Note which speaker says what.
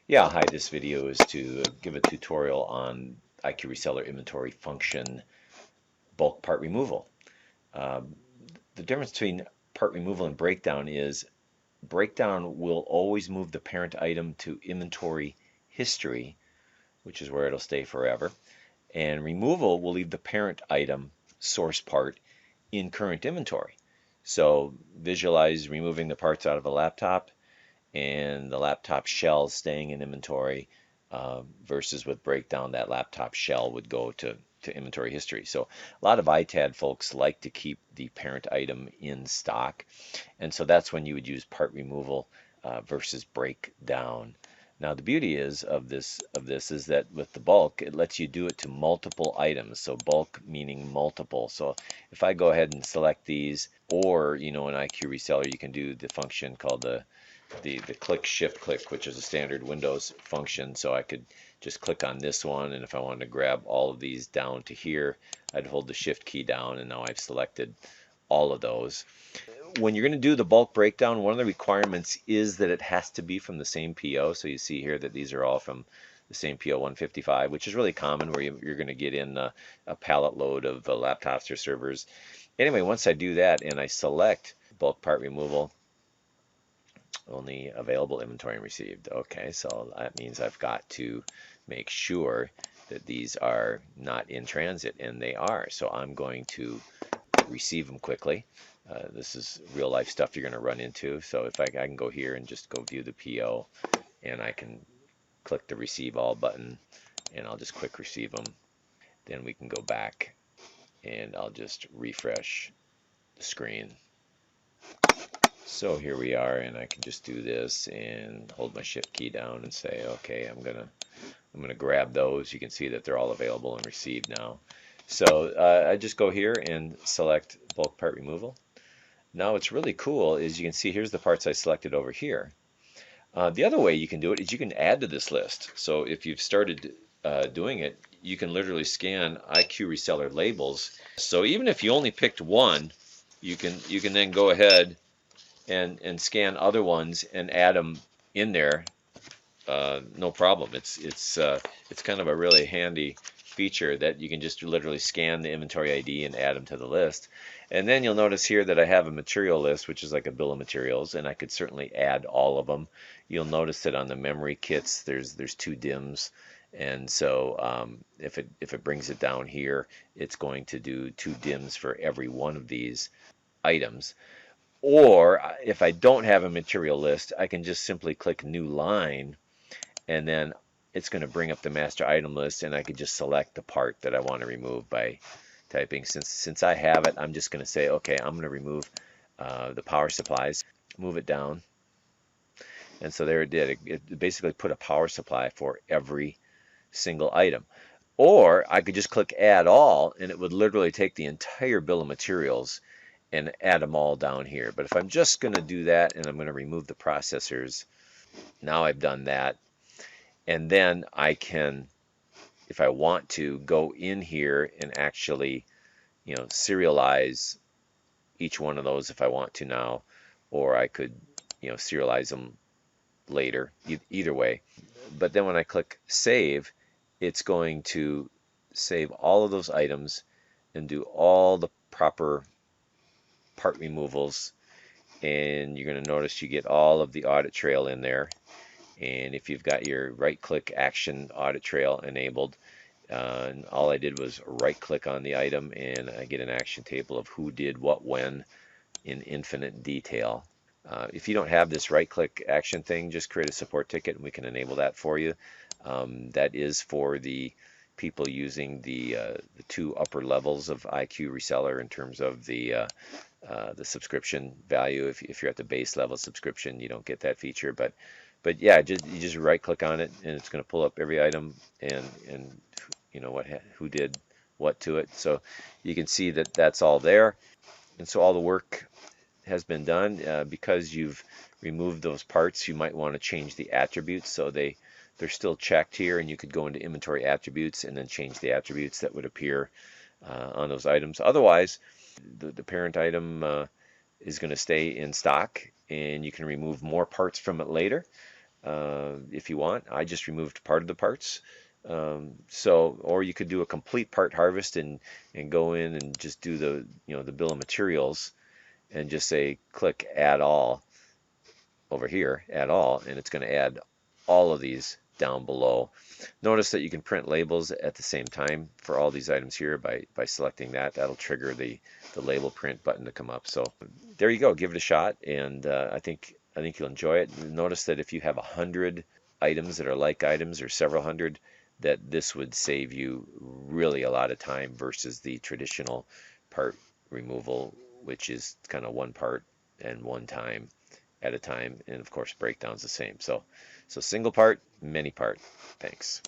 Speaker 1: Yeah, hi, this video is to give a tutorial on IQ Reseller Inventory Function bulk part removal. Um, the difference between part removal and breakdown is breakdown will always move the parent item to inventory history, which is where it'll stay forever, and removal will leave the parent item source part in current inventory. So visualize removing the parts out of a laptop and the laptop shell staying in inventory versus with breakdown, that laptop shell would go to inventory history. So a lot of ITAD folks like to keep the parent item in stock, and so that's when you would use part removal versus breakdown. Now the beauty is of this is that with the bulk, it lets you do it to multiple items. So bulk meaning multiple. So if I go ahead and select these, or in IQ Reseller, you can do the function called the click shift click, which is a standard Windows function. So I could just click on this one, and if I wanted to grab all of these down to here, I'd hold the shift key down, and now I've selected all of those. When you're going to do the bulk breakdown, one of the requirements is that it has to be from the same PO. So you see here that these are all from the same PO 155, which is really common where you're going to get in a pallet load of laptops or servers. Anyway, once I do that and I select bulk part removal, only available inventory and received. Okay, so that means I've got to make sure that these are not in transit, and they are. So I'm going to receive them quickly. This is real life stuff you're going to run into. So if I can go here and just go view the PO, and I can click the receive all button, and I'll just quick receive them. Then we can go back, and I'll just refresh the screen. So here we are, and I can just do this and hold my shift key down and say, okay, I'm gonna grab those. You can see that they're all available and received now. So I just go here and select bulk part removal. Now what's really cool is you can see here's the parts I selected over here. The other way you can do it is you can add to this list. So if you've started doing it, you can literally scan IQ Reseller labels. So even if you only picked one, you can then go ahead and scan other ones and add them in there. No problem. It's kind of a really handy feature that you can just literally scan the inventory ID and add them to the list. And then you'll notice here that I have a material list, which is like a bill of materials, and I could certainly add all of them. You'll notice that on the memory kits, there's two DIMMs, and so if it brings it down here, it's going to do two DIMMs for every one of these items. Or if I don't have a material list, I can just simply click new line, and then it's going to bring up the master item list, and I can just select the part that I want to remove by typing. Since I have it, I'm just going to say, okay, I'm going to remove the power supplies, move it down, and so there it did. It basically put a power supply for every single item. Or I could just click add all, and it would literally take the entire bill of materials and add them all down here. But if I'm just going to do that, and I'm going to remove the processors, now I've done that. And then I can, if I want to, go in here and actually, serialize each one of those if I want to now, or I could, serialize them later, either way. But then when I click save, it's going to save all of those items and do all the proper part removals, and you're going to notice you get all of the audit trail in there. And if you've got your right click action audit trail enabled, and all I did was right click on the item, and I get an action table of who did what when in infinite detail. If you don't have this right click action thing, just create a support ticket and we can enable that for you. That is for the people using the two upper levels of IQ Reseller in terms of the subscription value. If you're at the base level subscription, you don't get that feature. But yeah, you just right click on it, and it's going to pull up every item and who did what to it. So you can see that that's all there, and so all the work has been done. Because you've removed those parts, you might want to change the attributes so they're still checked here, and you could go into inventory attributes and then change the attributes that would appear on those items. Otherwise, the parent item is going to stay in stock, and you can remove more parts from it later. if you want. I just removed part of the parts. Or you could do a complete part harvest and go in and just do the the bill of materials and just say click add all over here, add all, and it's going to add all of these down below. Notice that you can print labels at the same time for all these items here by selecting that. That'll trigger the label print button to come up. So there you go. Give it a shot, and I think you'll enjoy it. Notice that if you have 100 items that are like items or several hundred, that this would save you really a lot of time versus the traditional part removal, which is kind of one part and one time at a time, and of course breakdown's the same. So single part, many part. Thanks.